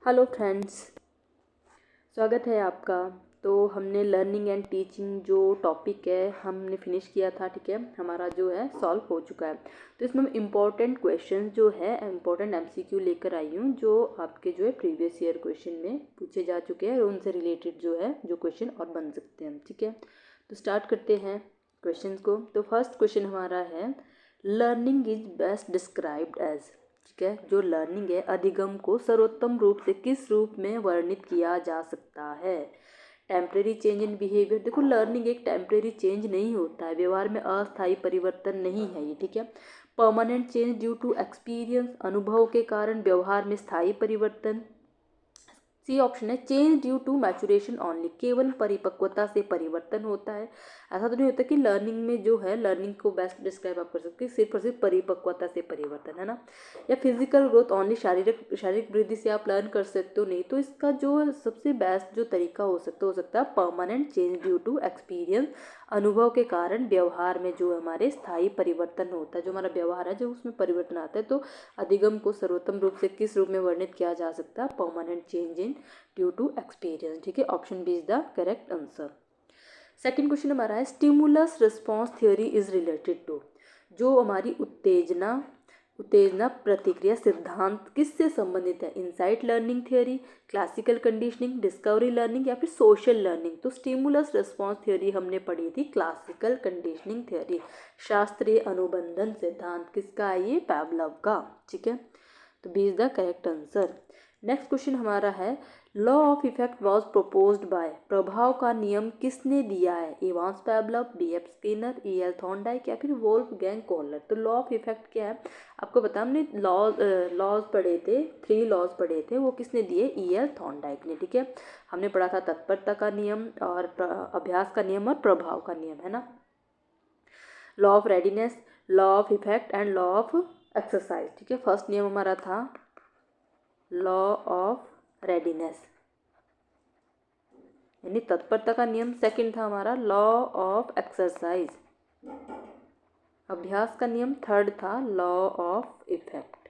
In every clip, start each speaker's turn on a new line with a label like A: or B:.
A: Hello friends, स्वागत है आपका। तो हमने लर्निंग एंड टीचिंग जो टॉपिक है हमने फिनिश किया था। ठीक है, हमारा जो है सॉल्व हो चुका है। तो इसमें हम इम्पोर्टेंट क्वेश्चन जो है इम्पोर्टेंट एमसीक्यू लेकर आई हूँ, जो आपके जो है प्रीवियस ईयर क्वेश्चन में पूछे जा चुके हैं और उनसे रिलेटेड जो है जो क्वेश्चन और बन सकते हैं। ठीक है, तो स्टार्ट करते हैं क्वेश्चन को। तो फर्स्ट क्वेश्चन हमारा है, learning is best described as. ठीक है, जो लर्निंग है अधिगम को सर्वोत्तम रूप से किस रूप में वर्णित किया जा सकता है? Temporary change in behaviour. देखो, लर्निंग एक टेम्परेरी चेंज नहीं होता है, व्यवहार में अस्थायी परिवर्तन नहीं है ये। ठीक है, permanent change due to experience, अनुभव के कारण व्यवहार में स्थायी परिवर्तन। सी ऑप्शन है, change due to maturation only, केवल परिपक्वता से परिवर्तन होता है। ऐसा तो नहीं होता कि लर्निंग में जो है लर्निंग को बेस्ट डिस्क्राइब आप कर सकते हैं सिर्फ और सिर्फ परिपक्वता से परिवर्तन, है ना। या फिजिकल ग्रोथ ऑनली, शारीरिक शारीरिक वृद्धि से आप लर्न कर सकते हो, नहीं तो इसका जो सबसे बेस्ट जो तरीका हो सकता है permanent change due to experience, अनुभव के कारण व्यवहार में जो हमारे स्थायी परिवर्तन होता है, जो हमारा व्यवहार है जो उसमें परिवर्तन आता है। तो अधिगम को सर्वोत्तम रूप से किस रूप में वर्णित किया जा सकता है? Permanent change in due to experience. ठीक है, option B is the correct answer. Second question हमारा है, stimulus response theory is related to. जो हमारी उत्तेजना उत्तेजना प्रतिक्रिया सिद्धांत किससे संबंधित है? Insight learning theory, classical conditioning, discovery learning या फिर सोशल लर्निंग। तो स्टिमुलस रिस्पॉन्स थ्योरी हमने पढ़ी थी क्लासिकल कंडीशनिंग थ्योरी, शास्त्रीय अनुबंधन सिद्धांत किसका है? ये पावलोव का। ठीक है, तो B is the correct answer. Next question हमारा है, law of effect was proposed by. प्रभाव का नियम किसने दिया है? Ivan Pavlov, DF Skinner, EL Thorndike या फिर वोल्फगैंग कोहलर। तो लॉ ऑफ इफेक्ट क्या है आपको बता, हमने लॉज पढ़े थे, 3 लॉज पढ़े थे, वो किसने दिए? ईएल थॉर्नडाइक ने। ठीक है, हमने पढ़ा था तत्परता का नियम और अभ्यास का नियम और प्रभाव का नियम, है ना। Law of readiness, law of effect and law of exercise. ठीक है, फर्स्ट नियम हमारा था लॉ ऑफ रेडीनेस यानी तत्परता का नियम। सेकंड था हमारा लॉ ऑफ एक्सरसाइज, अभ्यास का नियम। थर्ड था लॉ ऑफ इफेक्ट।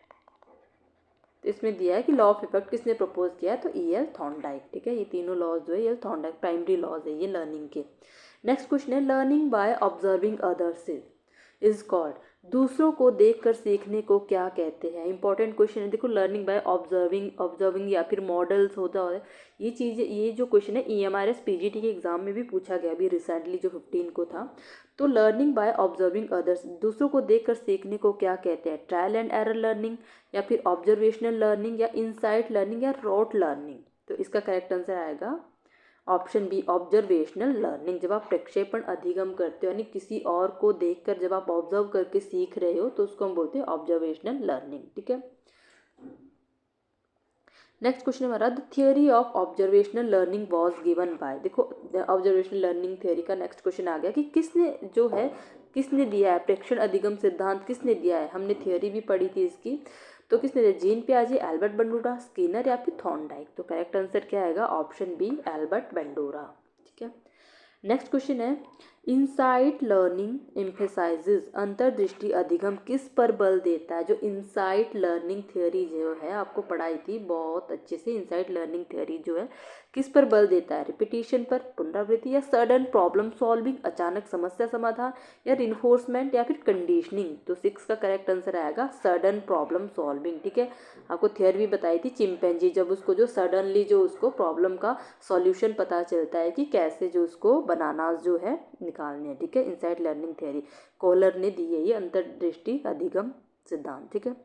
A: तो इसमें दिया है कि लॉ ऑफ इफेक्ट किसने प्रपोज किया है? तो ईएल थॉर्नडाइक। ठीक है, ये तीनों लॉज जो है ईएल थॉर्नडाइक प्राइमरी लॉज है ये लर्निंग के। नेक्स्ट क्वेश्चन है, learning by observing others is called. दूसरों को देखकर सीखने को क्या कहते हैं? इंपॉर्टेंट क्वेश्चन है। देखो, लर्निंग बाय ऑब्जर्विंग या फिर मॉडल्स होता है ये चीज़ें। ये जो क्वेश्चन है ईएमआरएस पीजीटी के एग्जाम में भी पूछा गया अभी रिसेंटली जो 15 को था। तो लर्निंग बाय ऑब्जर्विंग अदर्स, दूसरों को देखकर सीखने को क्या कहते हैं? ट्रायल एंड एरर लर्निंग या फिर ऑब्जर्वेशनल लर्निंग या इनसाइट लर्निंग या रोट लर्निंग। तो इसका करेक्ट आंसर आएगा ऑप्शन बी, ऑब्जर्वेशनल लर्निंग। जब आप प्रक्षेपण अधिगम करते हो यानी किसी और को देखकर जब आप ऑब्जर्व करके सीख रहे हो तो उसको हम बोलते हैं ऑब्जर्वेशनल लर्निंग। ठीक है, नेक्स्ट क्वेश्चन हमारा, the theory of observational learning was given bye. देखो, ऑब्जर्वेशनल लर्निंग थियोरी का नेक्स्ट क्वेश्चन आ गया कि किसने दिया है? प्रेक्षण अधिगम सिद्धांत किसने दिया है? हमने थियोरी भी पढ़ी थी इसकी। तो किसने दिया? जीन पियाजे, एल्बर्ट बंडूरा, स्किनर या फिर थॉर्नडाइक। तो करेक्ट आंसर क्या आएगा? Option B, Albert Bandura. ठीक है, नेक्स्ट क्वेश्चन है, इनसाइट लर्निंग एम्फेसाइजेज, अंतर्दृष्टि अधिगम किस पर बल देता है? जो इनसाइट लर्निंग थ्योरी जो है आपको पढ़ाई थी बहुत अच्छे से। इनसाइट लर्निंग थ्योरी जो है किस पर बल देता है? रिपीटिशन पर, पुनरावृत्ति या सडन प्रॉब्लम सॉल्विंग, अचानक समस्या समाधान या रिन्फोर्समेंट या फिर कंडीशनिंग। तो 6 का करेक्ट आंसर आएगा सडन प्रॉब्लम सॉल्विंग। ठीक है, आपको थियोरी भी बताई थी, चिंपैंजी जब उसको जो सडनली जो उसको प्रॉब्लम का सॉल्यूशन पता चलता है कि कैसे जो उसको बनाना जो है निकालने हैं। ठीक है, इनसाइट लर्निंग थ्योरी कोहलर ने दी है ये अंतर्दृष्टि अधिगम सिद्धांत। ठीक है,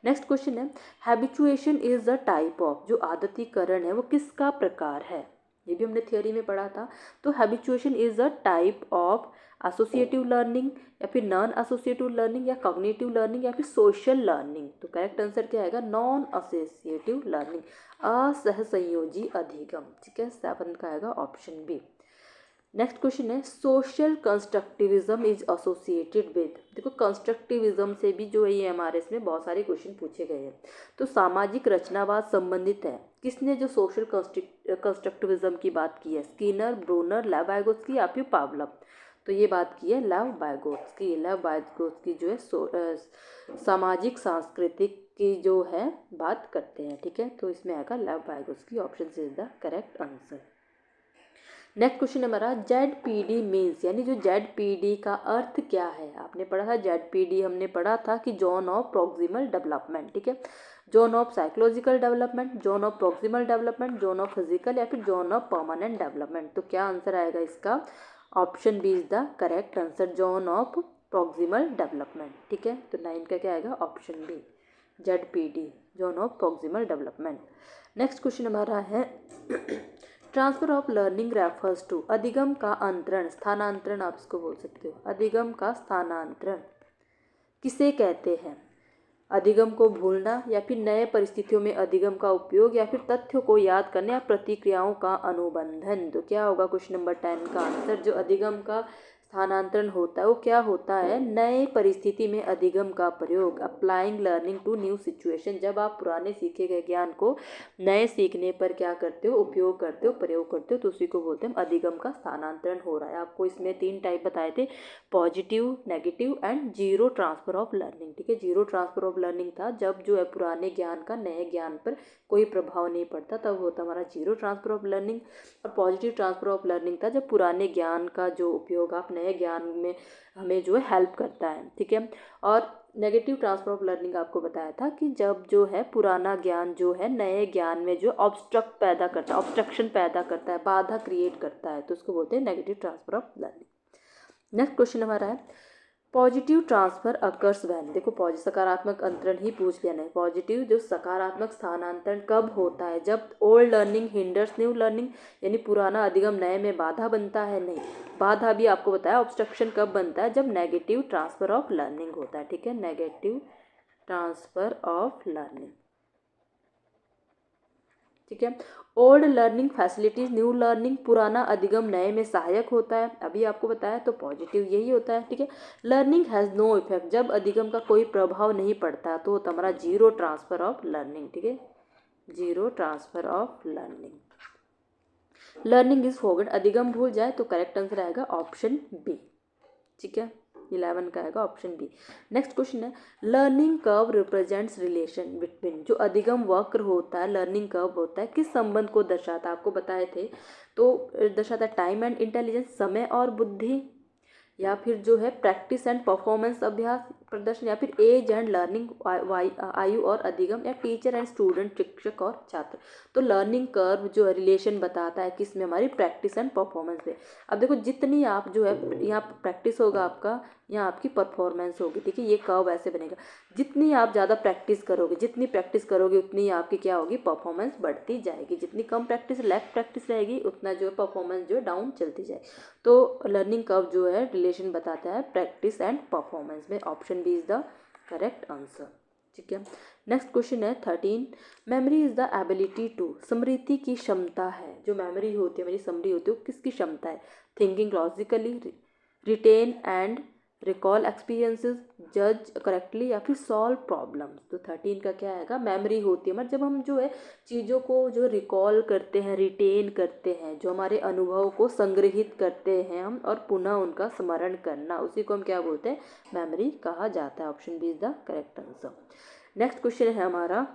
A: नेक्स्ट क्वेश्चन है, habituation is the type of, जो आदतीकरण है वो किसका प्रकार है? ये भी हमने थियोरी में पढ़ा था। तो habituation is a type of associative learning या फिर नॉन एसोसिएटिव लर्निंग या कॉग्निटिव लर्निंग या फिर सोशल लर्निंग। तो करेक्ट आंसर क्या आएगा? नॉन एसोसिएटिव लर्निंग, असहसंयोजी अधिगम। ठीक है, 7 का आएगा ऑप्शन बी। नेक्स्ट क्वेश्चन है, social constructivism is associated with. देखो, कंस्ट्रक्टिविज्म से भी जो है ये हमारे इसमें बहुत सारे क्वेश्चन पूछे गए हैं। तो सामाजिक रचनावाद संबंधित है। किसने जो सोशल कंस्ट्रक्टिविज्म की बात की है? स्किनर, ब्रोनर, लेव वाइगोत्स्की या फिर पावलोव। तो ये बात की है लेव वाइगोत्स्की। लेव वाइगोत्स्की जो है सामाजिक सांस्कृतिक की जो है बात करते हैं, ठीक है। तो इसमें आएगा Lev Vygotsky, option C is the correct answer. Next question हमारा ZPD मीन्स, यानी जो ZPD का अर्थ क्या है। आपने पढ़ा था ZPD, हमने पढ़ा था कि जोन ऑफ प्रॉक्सिमल डेवलपमेंट, ठीक है। Zone of psychological development, zone of proximal development, zone of physical, या फिर जोन ऑफ परमानेंट डेवलपमेंट। तो क्या आंसर आएगा इसका, option B is the correct answer, zone of proximal development, ठीक है। तो 9 का क्या आएगा, option B ZPD, zone of proximal development. Next question हमारा है transfer of learning refers to, अधिगम का अंतरण, स्थानांतरण आप इसको बोल सकते हो, अधिगम का स्थानांतरण किसे कहते हैं। अधिगम को भूलना, या फिर नए परिस्थितियों में अधिगम का उपयोग, या फिर तथ्यों को याद करने या प्रतिक्रियाओं का अनुबंधन। तो क्या होगा क्वेश्चन नंबर 10 का आंसर। जो अधिगम का स्थानांतरण होता है वो क्या होता है, नए परिस्थिति में अधिगम का प्रयोग, applying learning to new situation. जब आप पुराने सीखे गए ज्ञान को नए सीखने पर क्या करते हो, उपयोग करते हो, प्रयोग करते हो, तो उसी को बोलते हैं अधिगम का स्थानांतरण हो रहा है। आपको इसमें 3 टाइप बताए थे, positive, negative and zero transfer of learning, ठीक है। जीरो ट्रांसफर ऑफ लर्निंग था जब जो है पुराने ज्ञान का नए ज्ञान पर कोई प्रभाव नहीं पड़ता, तब होता हमारा जीरो ट्रांसफर ऑफ लर्निंग। और पॉजिटिव ट्रांसफर ऑफ लर्निंग था जब पुराने ज्ञान का जो उपयोग आप नए ज्ञान में हमें जो है हेल्प करता है, ठीक है। और नेगेटिव ट्रांसफर ऑफ लर्निंग आपको बताया था कि जब जो है पुराना ज्ञान जो है नए ज्ञान में जो ऑब्स्ट्रक्ट पैदा करता है, ऑब्स्ट्रक्शन पैदा करता है, बाधा क्रिएट करता है, तो उसको बोलते हैं negative transfer of learning. Next question हमारा है पॉजिटिव ट्रांसफर अकर्स व्हेन, देखो सकारात्मक अंतरण ही पूछ लिया नहीं, पॉजिटिव जो सकारात्मक स्थानांतरण कब होता है, जब old learning hinders new learning, यानी पुराना अधिगम नए में बाधा बनता है। नहीं, बाधा भी आपको बताया ऑब्स्ट्रक्शन कब बनता है, जब नेगेटिव ट्रांसफर ऑफ लर्निंग होता है, ठीक है। नेगेटिव ट्रांसफर ऑफ लर्निंग, ठीक है। Old learning facilities new learning, पुराना अधिगम नए में सहायक होता है, अभी आपको बताया, तो पॉजिटिव यही होता है, ठीक है। लर्निंग हैज़ नो इफेक्ट, जब अधिगम का कोई प्रभाव नहीं पड़ता तो हमारा जीरो ट्रांसफर ऑफ लर्निंग, ठीक है, zero transfer of learning. Learning is forgot, अधिगम भूल जाए, तो करेक्ट आंसर आएगा ऑप्शन बी, ठीक है। 11 का आएगा ऑप्शन बी। नेक्स्ट क्वेश्चन है learning curve represents relation between, जो अधिगम वक्र होता है, लर्निंग कर्व होता है, किस संबंध को दर्शाता है, आपको बताए थे, तो दर्शाता है टाइम एंड इंटेलिजेंस, समय और बुद्धि, या फिर जो है प्रैक्टिस एंड परफॉर्मेंस, अभ्यास प्रदर्शन, या फिर एज एंड लर्निंग, आयु और अधिगम, या टीचर एंड स्टूडेंट, शिक्षक और छात्र। तो लर्निंग कर्व जो है रिलेशन बताता है किस में, हमारी प्रैक्टिस एंड परफॉर्मेंस में। अब देखो जितनी आप जो है यहाँ प्रैक्टिस होगा आपका, यहाँ आपकी परफॉर्मेंस होगी, ठीक है। ये कर्व ऐसे बनेगा, जितनी आप ज़्यादा प्रैक्टिस करोगे, जितनी प्रैक्टिस करोगे उतनी आपकी क्या होगी, परफॉर्मेंस बढ़ती जाएगी। जितनी कम प्रैक्टिस, लैक प्रैक्टिस रहेगी, उतना जो है परफॉर्मेंस जो है डाउन चलती जाएगी। तो लर्निंग कर्व जो है रिलेशन बताता है प्रैक्टिस एंड परफॉर्मेंस में, option B is the correct answer, ठीक है। नेक्स्ट क्वेश्चन है 13, memory is the ability to, स्मृति की क्षमता है, जो मेमोरी होती है, मेरी समरी होती है, वो किसकी क्षमता है, thinking logically, retain and recall experiences, जज करेक्टली, या फिर सॉल्व प्रॉब्लम्स। तो 13 का क्या आएगा, मेमोरी होती है, मतलब जब हम जो है चीज़ों को जो रिकॉल करते हैं, रिटेन करते हैं, जो हमारे अनुभव को संग्रहित करते हैं हम, और पुनः उनका स्मरण करना, उसी को हम क्या बोलते हैं, मेमोरी कहा जाता है। Option B is the correct answer. Next question है हमारा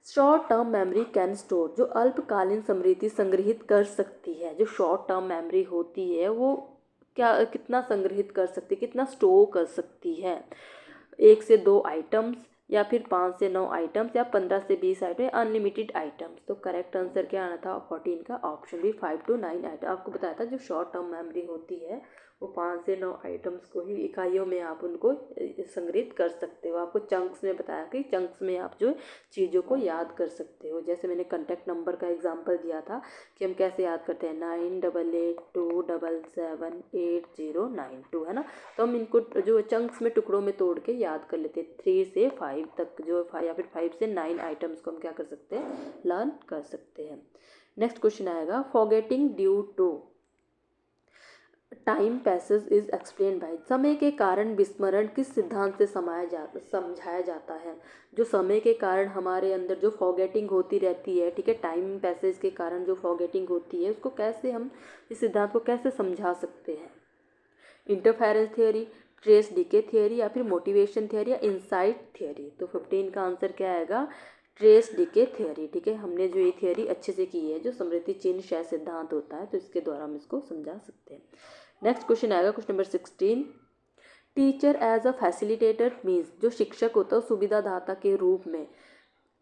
A: short term memory can store, जो अल्पकालीन स्मृति संग्रहित कर सकती है, जो शॉर्ट टर्म मेमोरी होती है वो क्या कितना संग्रहित कर सकती है, कितना स्टोर कर सकती है, 1 से 2 आइटम्स, या फिर 5 से 9 आइटम्स, या 15 से 20 आइटम, अनलिमिटेड आइटम्स। तो करेक्ट आंसर क्या आना था 14 का, ऑप्शन बी 5 to 9 आइटम। आपको बताया था जो शॉर्ट टर्म मेमोरी होती है वो 5 से 9 आइटम्स को ही इकाइयों में आप उनको संग्रहित कर सकते हो। आपको चंक्स में बताया कि चंक्स में आप जो चीज़ों को याद कर सकते हो। जैसे मैंने कॉन्टैक्ट नंबर का एग्जांपल दिया था कि हम कैसे याद करते हैं, 9882778092, है ना। तो हम इनको जो चंक्स में टुकड़ों में तोड़ के याद कर लेते हैं। 3 से 5 तक जो या फिर 5 से 9 आइटम्स को हम क्या कर सकते हैं, लर्न कर सकते हैं। नेक्स्ट क्वेश्चन आएगा forgetting due to time passage is explain by, समय के कारण विस्मरण किस सिद्धांत से समझाया जाता है। जो समय के कारण हमारे अंदर जो फॉरगेटिंग होती रहती है, ठीक है, टाइम पैसेज के कारण जो फॉरगेटिंग होती है, उसको कैसे हम इस सिद्धांत को कैसे समझा सकते हैं। Interference theory, trace decay theory या फिर मोटिवेशन थियरी या इंसाइट थियरी। तो 15 का आंसर क्या आएगा, ट्रेस डीके थियरी। ठीक है, हमने जो ये थियरी अच्छे से की है, जो स्मृति चिन्ह क्षय सिद्धांत होता है, तो इसके द्वारा हम इसको समझा सकते हैं। नेक्स्ट क्वेश्चन आएगा, question number 16। Teacher as a facilitator means, जो शिक्षक होता है सुविधादाता के रूप में,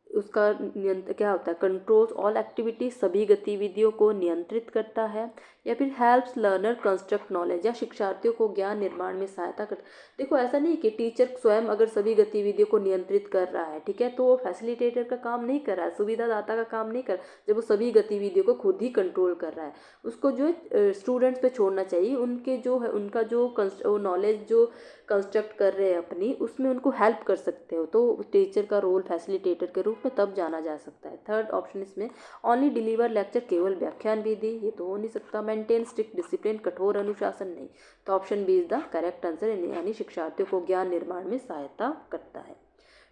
A: उसका नियंत्रण क्या होता है, कंट्रोल्स ऑल एक्टिविटी, सभी गतिविधियों को नियंत्रित करता है, या फिर हेल्प्स लर्नर कंस्ट्रक्ट नॉलेज, या शिक्षार्थियों को ज्ञान निर्माण में सहायता कर। देखो ऐसा नहीं कि टीचर स्वयं अगर सभी गतिविधियों को नियंत्रित कर रहा है, ठीक है, तो वो फैसिलिटेटर का काम नहीं कर रहा है, सुविधादाता का काम नहीं कर, जब वो सभी गतिविधियों को खुद ही कंट्रोल कर रहा है, उसको जो स्टूडेंट्स पे छोड़ना चाहिए, उनके जो है उनका जो नॉलेज जो कंस्ट्रक्ट कर रहे हैं अपनी, उसमें उनको हेल्प कर सकते हो, तो टीचर का रोल फैसिलिटेटर के रूप में तब जाना जा सकता है। थर्ड ऑप्शन इसमें, ओनली डिलीवर लेक्चर, केवल व्याख्यान विधि, ये तो हो नहीं सकता। मेंटेन स्ट्रिक्ट डिसिप्लिन, कठोर अनुशासन, नहीं। तो option B is the correct answer, यानी शिक्षार्थियों को ज्ञान निर्माण में सहायता करता है।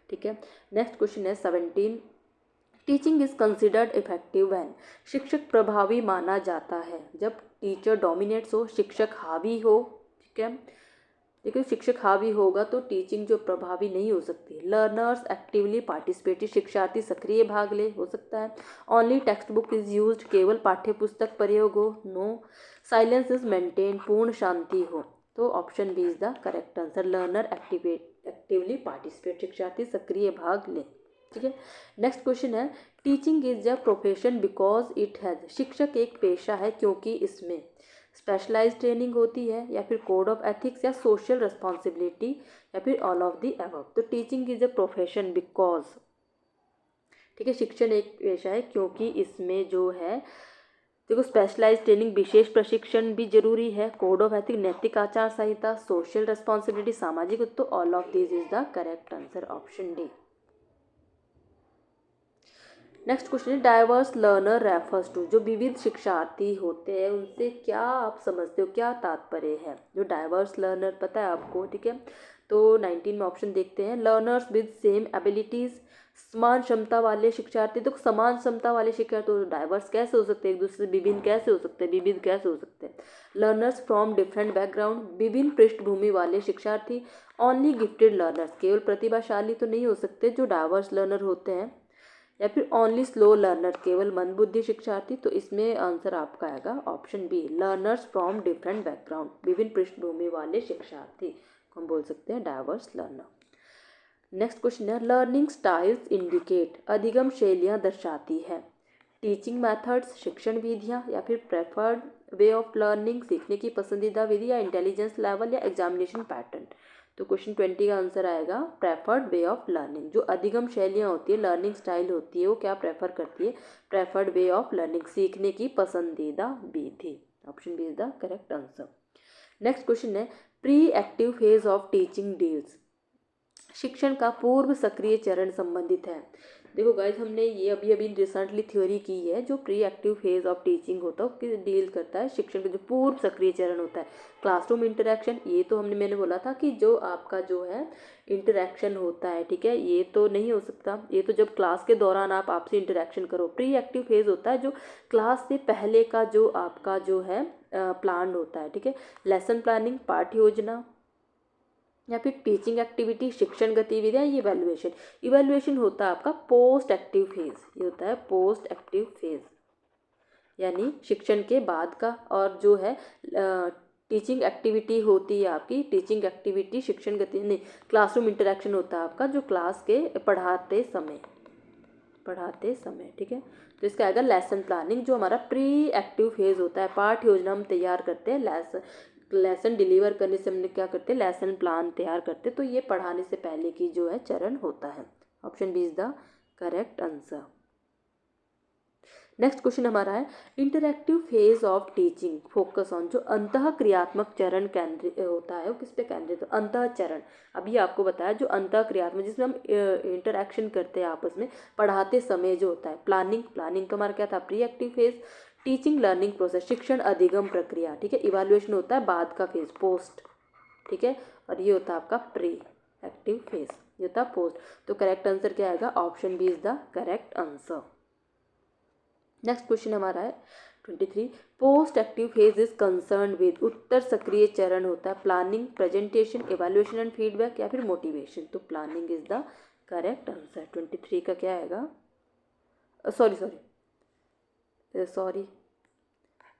A: ठीक है, नेक्स्ट क्वेश्चन है 17। Teaching is considered effective when, शिक्षक प्रभावी माना जाता है जब टीचर डोमिनेट्स हो, शिक्षक हावी हो। ठीक है, लेकिन शिक्षक हावी होगा तो टीचिंग जो प्रभावी नहीं हो सकती। लर्नर्स एक्टिवली पार्टिसिपेट, शिक्षार्थी सक्रिय भाग ले, हो सकता है। Only text book is used, केवल पाठ्य पुस्तक प्रयोग हो, नो। साइलेंस इज मेंटेन, पूर्ण शांति हो। तो option B is the correct answer, learner actively participate, शिक्षार्थी सक्रिय भाग ले। ठीक है, नेक्स्ट क्वेश्चन है, teaching is a profession because it has, शिक्षक एक पेशा है क्योंकि इसमें स्पेशलाइज्ड ट्रेनिंग होती है, या फिर कोड ऑफ एथिक्स, या सोशल रिस्पॉन्सिबिलिटी, या फिर ऑल ऑफ द अबव। तो teaching is a profession because, ठीक है, शिक्षण एक पेशा है क्योंकि इसमें जो है, देखो स्पेशलाइज्ड ट्रेनिंग, विशेष प्रशिक्षण भी जरूरी है, कोड ऑफ एथिक्स, नैतिक आचार संहिता, सोशल रिस्पॉन्सिबिलिटी, सामाजिक, तो all of this is the correct answer, option D. Next question है, डाइवर्स लर्नर रेफर्स टू, जो विविध शिक्षार्थी होते हैं उनसे क्या आप समझते हो, क्या तात्पर्य है, जो डाइवर्स लर्नर, पता है आपको। ठीक है, तो 19 में ऑप्शन देखते हैं, लर्नर्स विद सेम एबिलिटीज, समान क्षमता वाले शिक्षार्थी। तो समान क्षमता वाले शिक्षार्थी तो डाइवर्स कैसे हो सकते हैं, एक दूसरे से विभिन्न कैसे हो सकते हैं, विविध कैसे हो सकते हैं। लर्नर्स फ्रॉम डिफरेंट बैकग्राउंड, विभिन्न पृष्ठभूमि वाले शिक्षार्थी। ओनली गिफ्टेड लर्नर्स, केवल प्रतिभाशाली तो नहीं हो सकते जो डाइवर्स लर्नर होते हैं। या फिर ओनली स्लो लर्नर, केवल मंदबुद्धि शिक्षार्थी। तो इसमें आंसर आपका आएगा option B, learners from different background, विभिन्न पृष्ठभूमि वाले शिक्षार्थी को हम बोल सकते हैं डाइवर्स लर्नर। नेक्स्ट क्वेश्चन है, लर्निंग स्टाइल्स इंडिकेट, अधिगम शैलियाँ दर्शाती है। टीचिंग मेथड्स, शिक्षण विधियाँ, या फिर प्रेफर्ड वे ऑफ लर्निंग, सीखने की पसंदीदा विधि, या इंटेलिजेंस लेवल, या एग्जामिनेशन पैटर्न। तो क्वेश्चन 20 का आंसर आएगा प्रेफर्ड वे ऑफ लर्निंग। जो अधिगम शैलियाँ होती है, लर्निंग स्टाइल होती है, वो क्या प्रेफर करती है, प्रेफर्ड वे ऑफ लर्निंग, सीखने की पसंदीदा विधि। Option B is the correct answer. Next question है, pre active phase of teaching deals, शिक्षण का पूर्व सक्रिय चरण संबंधित है। देखो गाइज, हमने ये अभी रिसेंटली थ्योरी की है, जो pre active phase of teaching होता है वो डील करता है शिक्षण का जो पूर्व सक्रिय चरण होता है। क्लासरूम इंटरेक्शन, ये तो मैंने बोला था कि जो आपका जो है इंटरेक्शन होता है, ठीक है, ये तो नहीं हो सकता, ये तो जब क्लास के दौरान आप आपसे इंटरेक्शन करो। प्री एक्टिव फेज होता है जो क्लास से पहले का जो आपका जो है प्लान होता है। ठीक है, लेसन प्लानिंग, पाठ्य योजना, या फिर टीचिंग एक्टिविटी, शिक्षण गतिविधियाँ, ये इवैल्यूएशन। इवैल्यूएशन होता है आपका पोस्ट एक्टिव फेज, ये होता है पोस्ट एक्टिव फेज, यानी शिक्षण के बाद का। और जो है टीचिंग एक्टिविटी होती है आपकी, टीचिंग एक्टिविटी, शिक्षण गति नहीं, क्लासरूम इंटरेक्शन होता है आपका जो क्लास के पढ़ाते समय। ठीक है, तो इसका आएगा लेसन प्लानिंग, जो हमारा प्री एक्टिव फेज होता है। पाठ योजना हम तैयार करते हैं, लेसन डिलीवर करने से हमने क्या करते हैं, लेसन प्लान तैयार करते हैं, तो ये पढ़ाने से पहले की जो है चरण होता है। Option B is the correct answer. Next question हमारा है, interactive phase of teaching focus on, जो अंतः क्रियात्मक चरण केंद्रित होता है वो किस पे केंद्रित है, अंतः चरण। अभी आपको बताया जो अंतः क्रियात्मक, जिसमें हम इंटरैक्शन करते हैं आपस में पढ़ाते समय, जो होता है प्लानिंग तो हमारा क्या था, pre active phase. Teaching learning process, शिक्षण अधिगम प्रक्रिया। ठीक है, इवैल्यूएशन होता है बाद का फेज, पोस्ट। ठीक है, और ये होता है आपका प्री एक्टिव फेज, ये होता है पोस्ट। तो करेक्ट आंसर क्या आएगा, option B is the correct answer. Next question हमारा है, 23 post active phase is concern with, उत्तर सक्रिय चरण होता है planning, presentation, evaluation and feedback या फिर मोटिवेशन। तो planning is the correct answer. 23 का क्या आएगा, सॉरी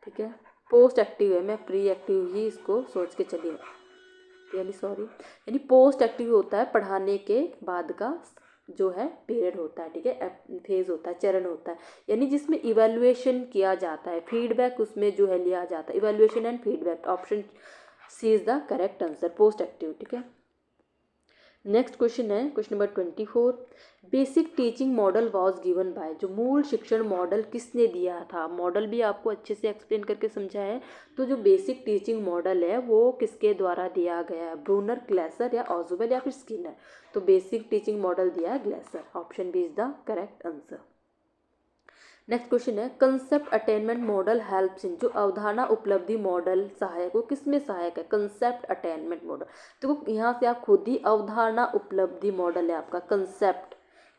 A: ठीक है, पोस्ट एक्टिव है, मैं प्री एक्टिव ही इसको सोच के चलिए, यानी पोस्ट एक्टिव होता है पढ़ाने के बाद का जो है पीरियड होता है, ठीक है, फेज होता है, चरण होता है, यानी जिसमें इवैल्यूएशन किया जाता है, फीडबैक उसमें जो है लिया जाता है, evaluation and feedback. Option C is the correct answer, post active, ठीक है। नेक्स्ट क्वेश्चन है question number 24, basic teaching model was given by, जो मूल शिक्षण मॉडल किसने दिया था, मॉडल भी आपको अच्छे से एक्सप्लेन करके समझा है। तो जो बेसिक टीचिंग मॉडल है वो किसके द्वारा दिया गया है, ब्रूनर, ग्लेसर या ऑजुबेल या फिर स्किनर। तो बेसिक टीचिंग मॉडल दिया है Glaser, option B is the correct answer. Next question है concept attainment model helps in, जो अवधारणा उपलब्धि मॉडल सहायक, वो किस में सहायक है, कंसेप्ट अटेनमेंट मॉडल। तो यहाँ से आप खुद ही अवधारणा उपलब्धि मॉडल है आपका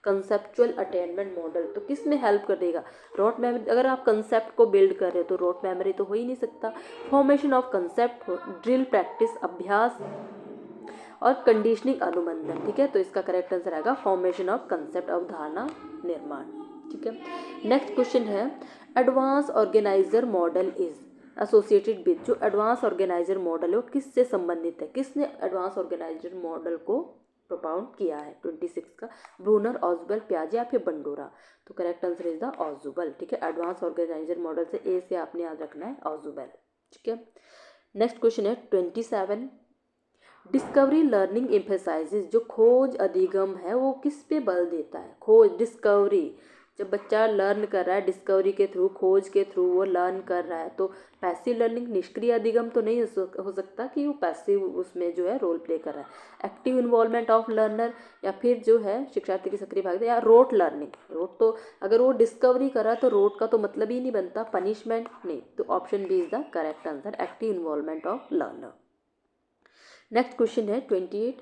A: कंसेप्चुअल अटेनमेंट मॉडल, तो किस में हेल्प कर देगा, रोट मेमोरी। अगर आप कंसेप्ट को बिल्ड कर रहे हो तो रोट मेमोरी तो हो ही नहीं सकता। Formation of concept, drill practice, अभ्यास और कंडीशनिंग अनुबंधन, ठीक है। तो इसका करेक्ट आंसर आएगा फॉर्मेशन ऑफ कंसेप्ट, अवधारणा निर्माण, ठीक है। नेक्स्ट क्वेश्चन है advance organiser model is associated with, जो एडवांस ऑर्गेनाइजर मॉडल है वो किससे संबंधित है, किसने एडवांस ऑर्गेनाइजर मॉडल को प्रोपाउंड किया है। 26 का ब्रूनर, ऑजुबेल, पियाजे या फिर बंडोरा। तो करेक्ट आंसर इज द ऑजुबेल, ठीक है। एडवांस ऑर्गेनाइजर मॉडल से ए से आपने याद रखना है ऑजुबेल, ठीक है। नेक्स्ट क्वेश्चन है 27, डिस्कवरी लर्निंग एम्फेसाइजेज, जो खोज अधिगम है वो किस पे बल देता है, खोज डिस्कवरी, जब बच्चा लर्न कर रहा है डिस्कवरी के थ्रू, खोज के थ्रू वो लर्न कर रहा है, तो पैसिव लर्निंग, निष्क्रिय अधिगम तो नहीं हो सकता कि वो पैसिव उसमें जो है रोल प्ले कर रहा है। एक्टिव इन्वॉल्वमेंट ऑफ लर्नर या फिर जो है शिक्षार्थी की सक्रिय भागीदारी, या रोट लर्निंग, रोट तो अगर वो डिस्कवरी कर रहा है तो रोट का तो मतलब ही नहीं बनता, पनिशमेंट नहीं। तो option B is the correct answer, active involvement of learner. Next question है 28,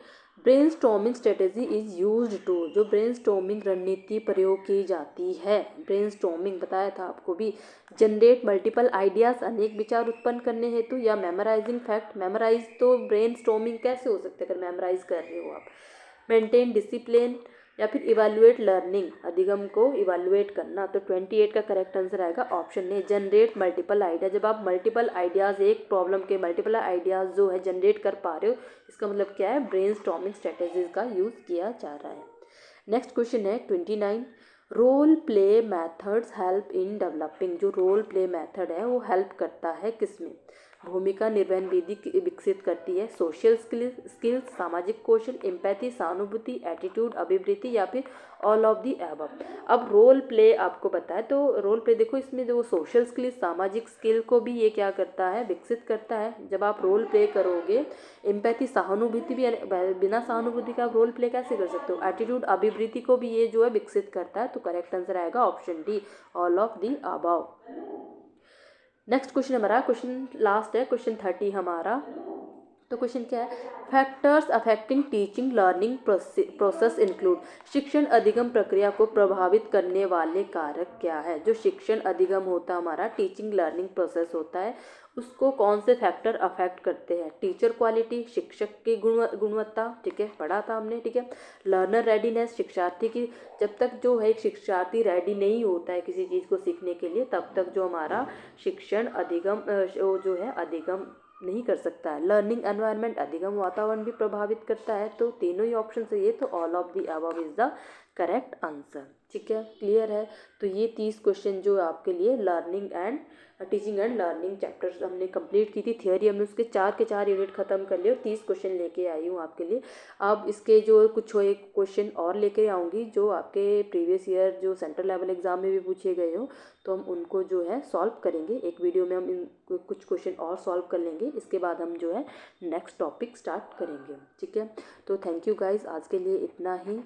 A: brainstorming strategy is used to, जो ब्रेनस्टॉर्मिंग रणनीति प्रयोग की जाती है, ब्रेनस्टॉर्मिंग बताया था आपको भी, जनरेट मल्टीपल आइडियाज, अनेक विचार उत्पन्न करने हेतु, या मेमोराइजिंग फैक्ट, मेमोराइज तो ब्रेनस्टॉर्मिंग कैसे हो सकता है अगर मेमोराइज कर रहे हो आप, मेंटेन डिसिप्लिन या फिर इवैल्यूएट लर्निंग, अधिगम को इवैल्यूएट करना। तो 28 का करेक्ट आंसर आएगा option A, generate multiple idea. जब आप मल्टीपल आइडियाज, एक प्रॉब्लम के मल्टीपल आइडियाज जो है जनरेट कर पा रहे हो, इसका मतलब क्या है, ब्रेनस्टॉर्मिंग स्ट्रेटेजीज का यूज किया जा रहा है। नेक्स्ट क्वेश्चन है 29, role play methods help in developing, जो रोल प्ले मैथड है वो हेल्प करता है किसमें, भूमिका निर्वहन विधि विकसित करती है, सोशल स्किल्स, सामाजिक कौशल, एम्पैथी, सहानुभूति, एटीट्यूड, अभिवृत्ति या फिर ऑल ऑफ दी अबव। अब रोल प्ले आपको बताए, तो रोल प्ले देखो इसमें जो सोशल स्किल्स, सामाजिक स्किल को भी ये क्या करता है, विकसित करता है। जब आप रोल प्ले करोगे, एम्पैथी, सहानुभूति भी, बिना सहानुभूति का आप रोल प्ले कैसे कर सकते हो, एटीट्यूड, अभिवृत्ति को भी ये जो है विकसित करता है। तो करेक्ट आंसर आएगा option D, all of the above. Next question हमारा, क्वेश्चन लास्ट है, क्वेश्चन 30 हमारा। तो क्वेश्चन क्या है, factors affecting teaching learning process include, शिक्षण अधिगम प्रक्रिया को प्रभावित करने वाले कारक क्या है। जो शिक्षण अधिगम होता है हमारा, टीचिंग लर्निंग प्रोसेस होता है, उसको कौन से फैक्टर अफेक्ट करते हैं, टीचर क्वालिटी, शिक्षक की गुणवत्ता, ठीक है, पढ़ा था हमने, ठीक है, लर्नर रेडीनेस, शिक्षार्थी की, जब तक जो है एक शिक्षार्थी रेडी नहीं होता है किसी चीज़ को सीखने के लिए, तब तक जो हमारा शिक्षण अधिगम जो है अधिगम नहीं कर सकता है। लर्निंग एनवायरनमेंट, अधिगम वातावरण भी प्रभावित करता है। तो तीनों ही ऑप्शन से ये, तो all of the above is the correct answer, ठीक है, क्लियर है। तो ये 30 क्वेश्चन जो आपके लिए learning and teaching and learning chapters हमने कंप्लीट की थी, थियोरी हमने उसके 4 के 4 यूनिट खत्म कर लिए और 30 क्वेश्चन लेके आई हूँ आपके लिए। अब इसके जो कुछ एक क्वेश्चन और लेके आऊँगी जो आपके प्रीवियस ईयर जो सेंट्रल लेवल एग्जाम में भी पूछे गए हो, तो हम उनको जो है सॉल्व करेंगे। एक वीडियो में हम इन कुछ क्वेश्चन और सॉल्व कर लेंगे, इसके बाद हम जो है नेक्स्ट टॉपिक स्टार्ट करेंगे, ठीक है। तो थैंक यू गाइज, आज के लिए इतना ही,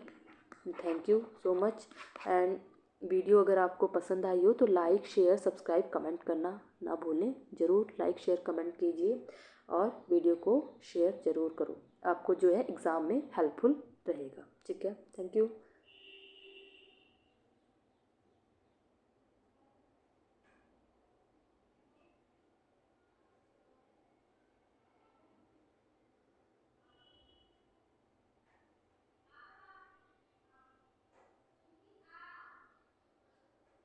A: thank you so much. And video अगर आपको पसंद आई हो तो लाइक, शेयर, सब्सक्राइब, कमेंट करना ना भूलें। ज़रूर लाइक, शेयर, कमेंट कीजिए और वीडियो को शेयर ज़रूर करो, आपको जो है एग्ज़ाम में हेल्पफुल रहेगा, ठीक है। Thank you.